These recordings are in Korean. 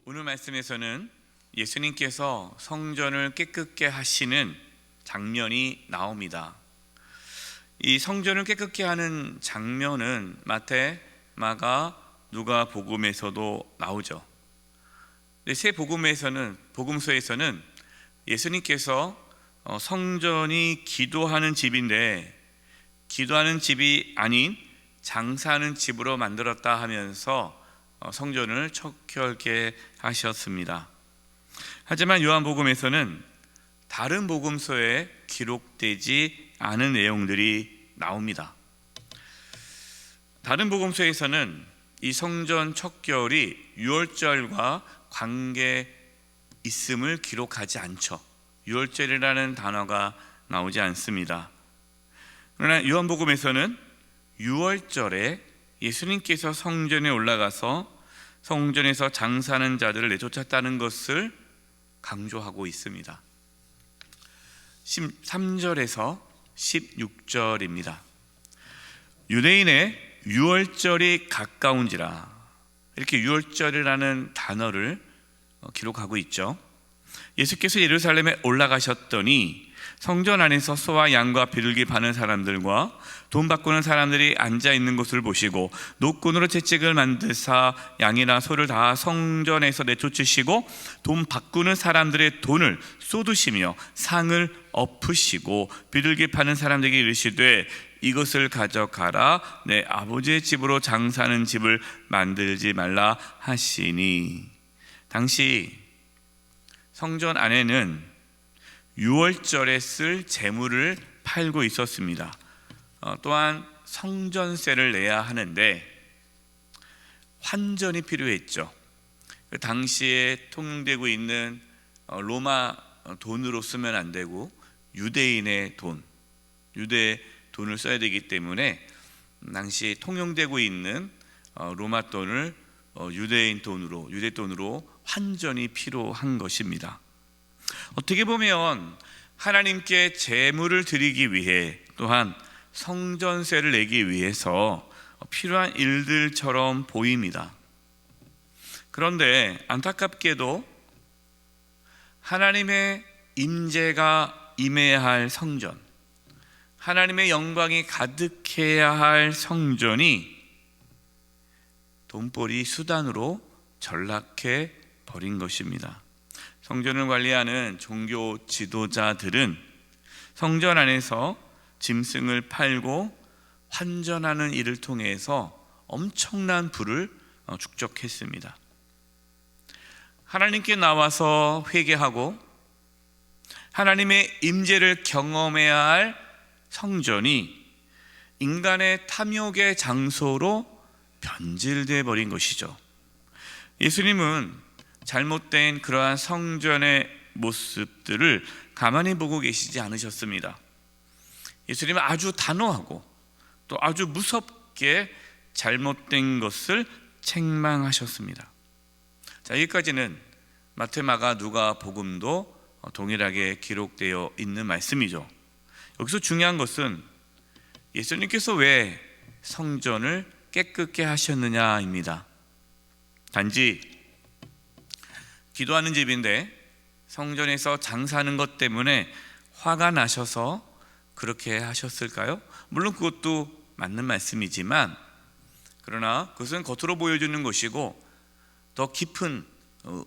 오늘 말씀에서는 예수님께서 성전을 깨끗게 하시는 장면이 나옵니다. 이 성전을 깨끗게 하는 장면은 마태, 마가, 누가 복음에서도 나오죠. 세 복음서에서는 예수님께서 성전이 기도하는 집인데 기도하는 집이 아닌 장사하는 집으로 만들었다 하면서 성전을 척결케 하셨습니다. 하지만 요한복음에서는 다른 복음서에 기록되지 않은 내용들이 나옵니다. 다른 복음서에서는 이 성전 척결이 유월절과 관계 있음을 기록하지 않죠. 유월절이라는 단어가 나오지 않습니다. 그러나 요한복음에서는 유월절에 예수님께서 성전에 올라가서 성전에서 장사하는 자들을 내쫓았다는 것을 강조하고 있습니다. 13절에서 16절입니다. 유대인의 유월절이 가까운지라, 이렇게 유월절이라는 단어를 기록하고 있죠. 예수께서 예루살렘에 올라가셨더니 성전 안에서 소와 양과 비둘기 파는 사람들과 돈 바꾸는 사람들이 앉아 있는 것을 보시고 노끈으로 채찍을 만드사 양이나 소를 다 성전에서 내쫓으시고 돈 바꾸는 사람들의 돈을 쏟으시며 상을 엎으시고 비둘기 파는 사람들에게 이르시되 이것을 가져가라, 내 아버지의 집으로 장사하는 집을 만들지 말라 하시니. 당시 성전 안에는 유월절에 쓸 재물을 팔고 있었습니다. 또한 성전세를 내야 하는데 환전이 필요했죠. 그 당시에 통용되고 있는 로마 돈으로 쓰면 안 되고 유대인의 돈, 유대 돈을 써야 되기 때문에 당시 통용되고 있는 로마 돈을 유대 돈으로 환전이 필요한 것입니다. 어떻게 보면 하나님께 제물을 드리기 위해 또한 성전세를 내기 위해서 필요한 일들처럼 보입니다. 그런데 안타깝게도 하나님의 임재가 임해야 할 성전, 하나님의 영광이 가득해야 할 성전이 돈벌이 수단으로 전락해 버린 것입니다. 성전을 관리하는 종교 지도자들은 성전 안에서 짐승을 팔고 환전하는 일을 통해서 엄청난 부를 축적했습니다. 하나님께 나와서 회개하고 하나님의 임재를 경험해야 할 성전이 인간의 탐욕의 장소로 변질되어 버린 것이죠. 예수님은 잘못된 그러한 성전의 모습들을 가만히 보고 계시지 않으셨습니다. 예수님은 아주 단호하고 또 아주 무섭게 잘못된 것을 책망하셨습니다. 자, 여기까지는 마태, 마가, 누가 복음도 동일하게 기록되어 있는 말씀이죠. 여기서 중요한 것은 예수님께서 왜 성전을 깨끗게 하셨느냐입니다. 단지 기도하는 집인데 성전에서 장사하는 것 때문에 화가 나셔서 그렇게 하셨을까요? 물론 그것도 맞는 말씀이지만 그러나 그것은 겉으로 보여주는 것이고 더 깊은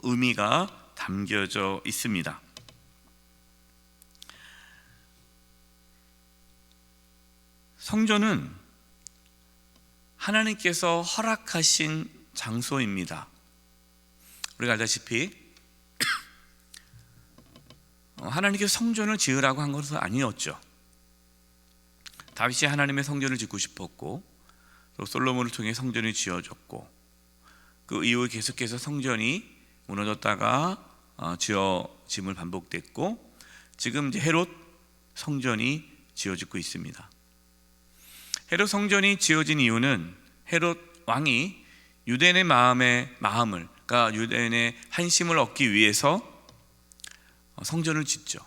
의미가 담겨져 있습니다. 성전은 하나님께서 허락하신 장소입니다. 우리가 알다시피 하나님께서 성전을 지으라고 한 것은 아니었죠. 다윗이 하나님의 성전을 짓고 싶었고 또 솔로몬을 통해 성전이 지어졌고 그 이후에 계속해서 성전이 무너졌다가 지어짐을 반복됐고 지금 이제 헤롯 성전이 지어지고 있습니다. 헤롯 성전이 지어진 이유는 헤롯 왕이 유대인의 마음을, 그러니까 유대인의 한심을 얻기 위해서 성전을 짓죠.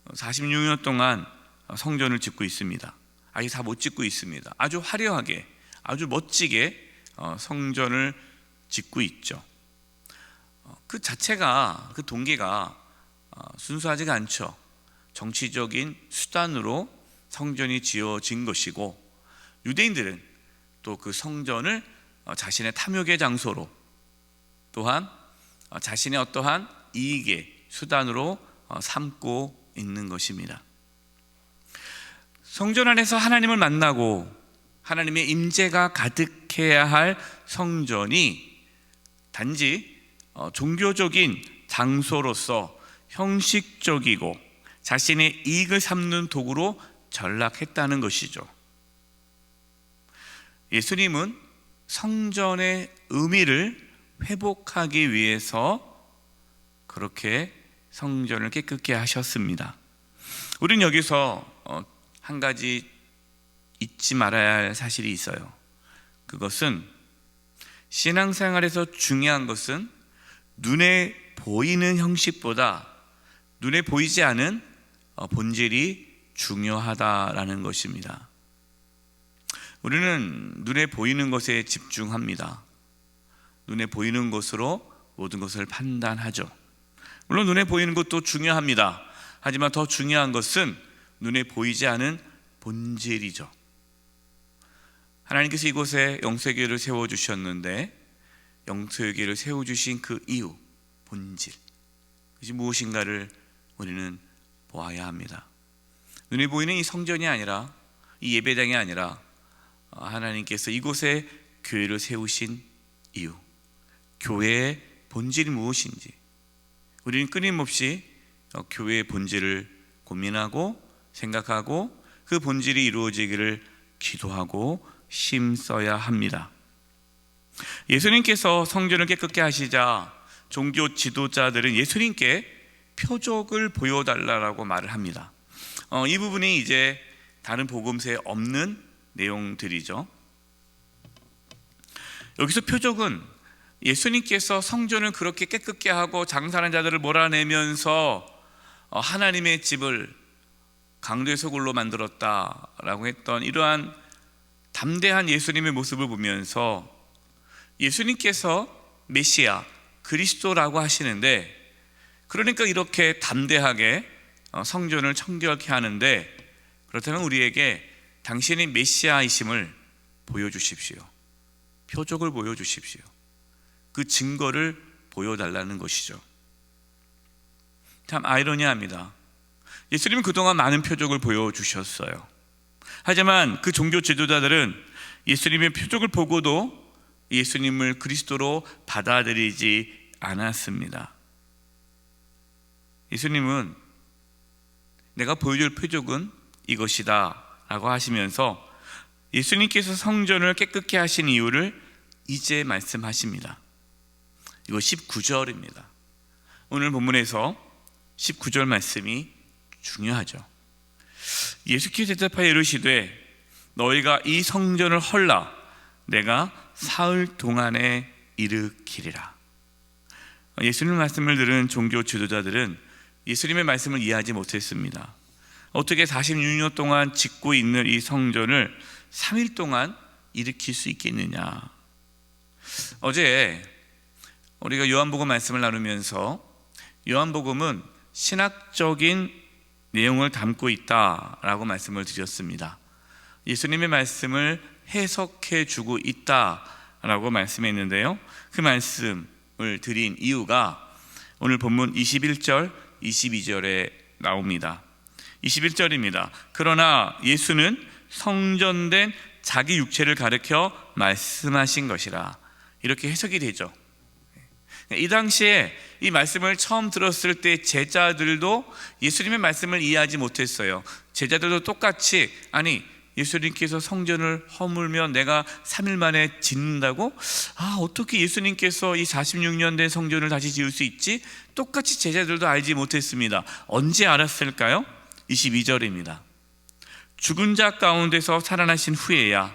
46년 동안 성전을 짓고 있습니다. 아직 다 못 짓고 있습니다. 아주 화려하게, 아주 멋지게 성전을 짓고 있죠. 그 자체가, 그 동기가 순수하지가 않죠. 정치적인 수단으로 성전이 지어진 것이고, 유대인들은 또 그 성전을 자신의 탐욕의 장소로, 또한 자신의 어떠한 이익의 수단으로 삼고 있는 것입니다. 성전 안에서 하나님을 만나고 하나님의 임재가 가득해야 할 성전이 단지 종교적인 장소로서 형식적이고 자신의 이익을 삼는 도구로 전락했다는 것이죠. 예수님은 성전의 의미를 회복하기 위해서 그렇게 성전을 깨끗게 하셨습니다. 우리는 여기서 한 가지 잊지 말아야 할 사실이 있어요. 그것은 신앙생활에서 중요한 것은 눈에 보이는 형식보다 눈에 보이지 않은 본질이 중요하다라는 것입니다. 우리는 눈에 보이는 것에 집중합니다. 눈에 보이는 것으로 모든 것을 판단하죠. 물론 눈에 보이는 것도 중요합니다. 하지만 더 중요한 것은 눈에 보이지 않은 본질이죠. 하나님께서 이곳에 영세교회를 세워주셨는데 영세교회를 세워주신 그 이유, 본질, 그것이 무엇인가를 우리는 보아야 합니다. 눈에 보이는 이 성전이 아니라, 이 예배당이 아니라 하나님께서 이곳에 교회를 세우신 이유, 교회의 본질이 무엇인지 우리는 끊임없이 교회의 본질을 고민하고 생각하고 그 본질이 이루어지기를 기도하고 힘써야 합니다. 예수님께서 성전을 깨끗게 하시자 종교 지도자들은 예수님께 표적을 보여달라고 말을 합니다. 이 부분이 이제 다른 복음서에 없는 내용들이죠. 여기서 표적은 예수님께서 성전을 그렇게 깨끗게 하고 장사하는 자들을 몰아내면서 하나님의 집을 강도의 소굴로 만들었다라고 했던 이러한 담대한 예수님의 모습을 보면서 예수님께서 메시아, 그리스도라고 하시는데, 그러니까 이렇게 담대하게 성전을 청결케 하는데, 그렇다면 우리에게 당신이 메시아이심을 보여주십시오. 표적을 보여주십시오. 그 증거를 보여달라는 것이죠. 참 아이러니합니다. 예수님은 그동안 많은 표적을 보여주셨어요. 하지만 그 종교 지도자들은 예수님의 표적을 보고도 예수님을 그리스도로 받아들이지 않았습니다. 예수님은 내가 보여줄 표적은 이것이다 라고 하시면서 예수님께서 성전을 깨끗게 하신 이유를 이제 말씀하십니다. 이거 19절입니다. 오늘 본문에서 19절 말씀이 중요하죠. 예수께서 대답하여 이르시되 너희가 이 성전을 헐라 내가 사흘 동안에 일으키리라. 예수님 말씀을 들은 종교 지도자들은 예수님의 말씀을 이해하지 못했습니다. 어떻게 46년 동안 짓고 있는 이 성전을 3일 동안 일으킬 수 있겠느냐. 어제 우리가 요한복음 말씀을 나누면서 요한복음은 신학적인 내용을 담고 있다라고 말씀을 드렸습니다. 예수님의 말씀을 해석해 주고 있다라고 말씀했는데요, 그 말씀을 드린 이유가 오늘 본문 21절, 22절에 나옵니다. 21절입니다. 그러나 예수는 성전된 자기 육체를 가리켜 말씀하신 것이라. 이렇게 해석이 되죠. 이 당시에 이 말씀을 처음 들었을 때 제자들도 예수님의 말씀을 이해하지 못했어요. 제자들도 똑같이, 아니 예수님께서 성전을 허물면 내가 3일 만에 짓는다고? 어떻게 예수님께서 이 46년 된 성전을 다시 지을 수 있지? 똑같이 제자들도 알지 못했습니다. 언제 알았을까요? 22절입니다. 죽은 자 가운데서 살아나신 후에야,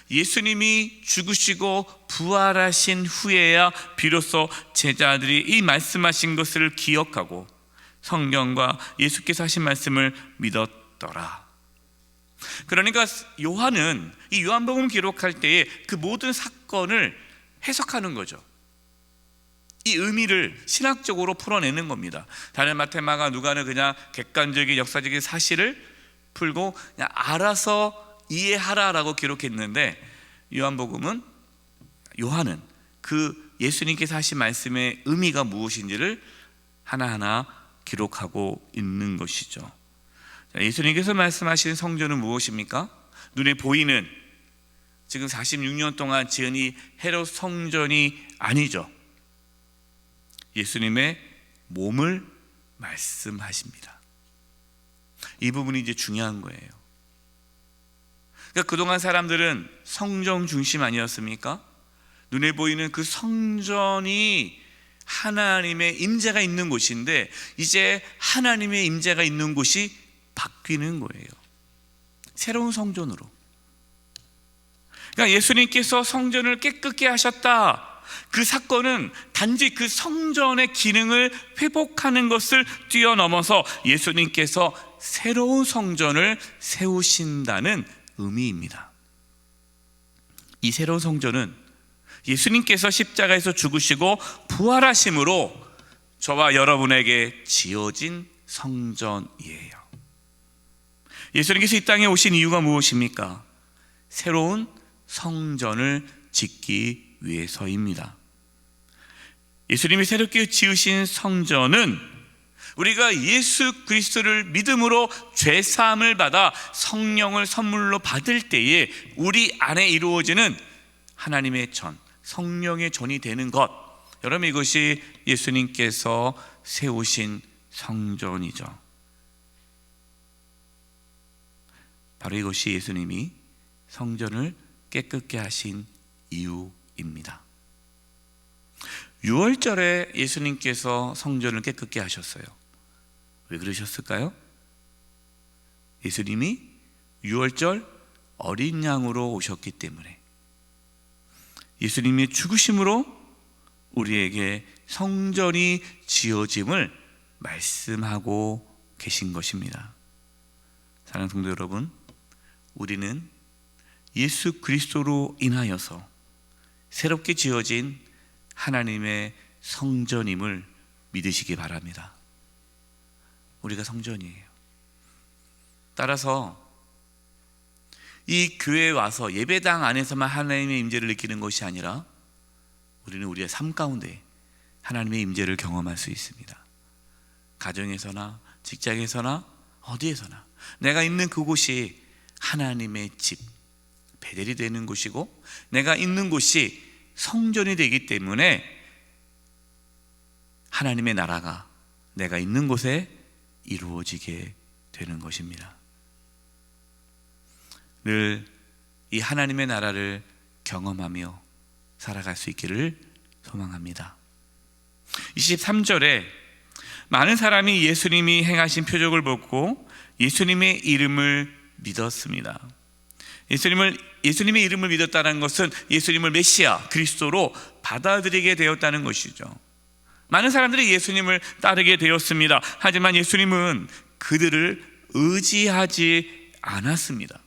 예수님이 죽으시고 부활하신 후에야 비로소 제자들이 이 말씀하신 것을 기억하고 성경과 예수께서 하신 말씀을 믿었더라. 그러니까 요한은 이 요한복음 기록할 때에 그 모든 사건을 해석하는 거죠. 이 의미를 신학적으로 풀어내는 겁니다. 다른 마테마가 누가는 그냥 객관적인 역사적인 사실을 풀고 그냥 알아서 이해하라라고 기록했는데, 요한은 그 예수님께서 하신 말씀의 의미가 무엇인지를 하나하나 기록하고 있는 것이죠. 예수님께서 말씀하신 성전은 무엇입니까? 눈에 보이는, 지금 46년 동안 지은 이 헤롯 성전이 아니죠. 예수님의 몸을 말씀하십니다. 이 부분이 이제 중요한 거예요. 그러니까 그동안 사람들은 성전 중심 아니었습니까? 눈에 보이는 그 성전이 하나님의 임재가 있는 곳인데, 이제 하나님의 임재가 있는 곳이 바뀌는 거예요. 새로운 성전으로. 그러니까 예수님께서 성전을 깨끗게 하셨다. 그 사건은 단지 그 성전의 기능을 회복하는 것을 뛰어넘어서 예수님께서 새로운 성전을 세우신다는 의미입니다. 이 새로운 성전은 예수님께서 십자가에서 죽으시고 부활하심으로 저와 여러분에게 지어진 성전이에요. 예수님께서 이 땅에 오신 이유가 무엇입니까? 새로운 성전을 짓기 위해서입니다. 예수님이 새롭게 지으신 성전은 우리가 예수 그리스도를 믿음으로 죄사함을 받아 성령을 선물로 받을 때에 우리 안에 이루어지는 하나님의 전, 성령의 전이 되는 것, 여러분, 이것이 예수님께서 세우신 성전이죠. 바로 이것이 예수님이 성전을 깨끗게 하신 이유입니다. 6월절에 예수님께서 성전을 깨끗게 하셨어요. 왜 그러셨을까요? 예수님이 6월절 어린 양으로 오셨기 때문에, 예수님의 죽으심으로 우리에게 성전이 지어짐을 말씀하고 계신 것입니다. 사랑하는 성도 여러분, 우리는 예수 그리스도로 인하여서 새롭게 지어진 하나님의 성전임을 믿으시기 바랍니다. 우리가 성전이에요. 따라서 이 교회에 와서 예배당 안에서만 하나님의 임재를 느끼는 것이 아니라 우리는 우리의 삶 가운데 하나님의 임재를 경험할 수 있습니다. 가정에서나 직장에서나 어디에서나 내가 있는 그곳이 하나님의 집, 베델이 되는 곳이고, 내가 있는 곳이 성전이 되기 때문에 하나님의 나라가 내가 있는 곳에 이루어지게 되는 것입니다. 늘 이 하나님의 나라를 경험하며 살아갈 수 있기를 소망합니다. 23절에 많은 사람이 예수님이 행하신 표적을 보고 예수님의 이름을 믿었습니다. 예수님의 이름을 믿었다는 것은 예수님을 메시아, 그리스도로 받아들이게 되었다는 것이죠. 많은 사람들이 예수님을 따르게 되었습니다. 하지만 예수님은 그들을 의지하지 않았습니다.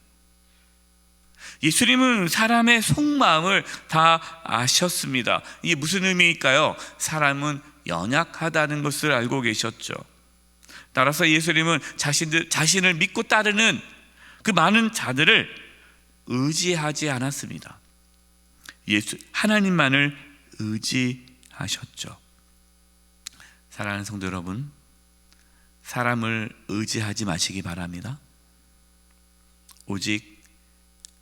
예수님은 사람의 속마음을 다 아셨습니다. 이게 무슨 의미일까요? 사람은 연약하다는 것을 알고 계셨죠. 따라서 예수님은 자신을 믿고 따르는 그 많은 자들을 의지하지 않았습니다. 하나님만을 의지하셨죠. 사랑하는 성도 여러분, 사람을 의지하지 마시기 바랍니다. 오직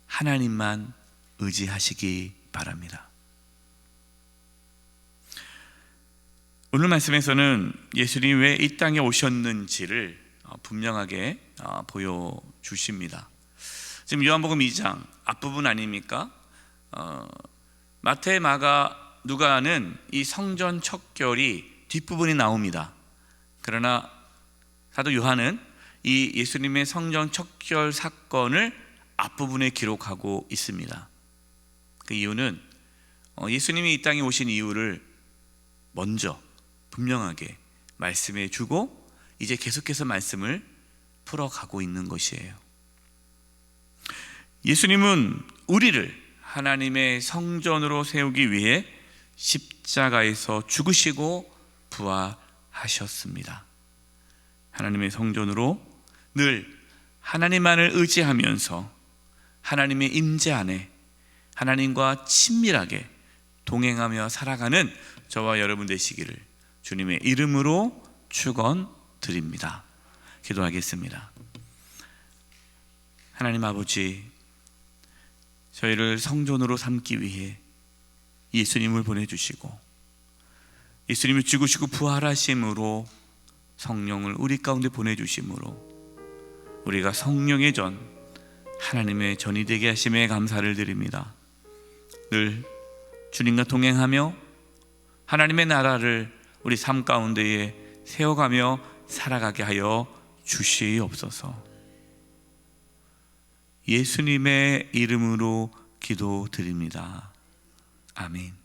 하나님만 의지하시기 바랍니다. 오늘 말씀에서는 예수님이 왜 이 땅에 오셨는지를 분명하게 보여주십니다. 지금 요한복음 2장 앞부분 아닙니까? 마태, 마가, 누가는 이 성전 척결이 뒷부분이 나옵니다. 그러나 사도 요한은 이 예수님의 성전 척결 사건을 앞부분에 기록하고 있습니다. 그 이유는 예수님이 이 땅에 오신 이유를 먼저 분명하게 말씀해 주고 이제 계속해서 말씀을 풀어가고 있는 것이에요. 예수님은 우리를 하나님의 성전으로 세우기 위해 십자가에서 죽으시고 부활하셨습니다. 하나님의 성전으로 늘 하나님만을 의지하면서 하나님의 임재 안에 하나님과 친밀하게 동행하며 살아가는 저와 여러분 되시기를 주님의 이름으로 축원드립니다. 기도하겠습니다. 하나님 아버지, 저희를 성전으로 삼기 위해 예수님을 보내주시고 예수님이 죽으시고 부활하심으로 성령을 우리 가운데 보내주심으로 우리가 성령의 전, 하나님의 전이 되게 하심에 감사를 드립니다. 늘 주님과 동행하며 하나님의 나라를 우리 삶 가운데에 세워가며 살아가게 하여 주시옵소서. 예수님의 이름으로 기도드립니다. 아멘.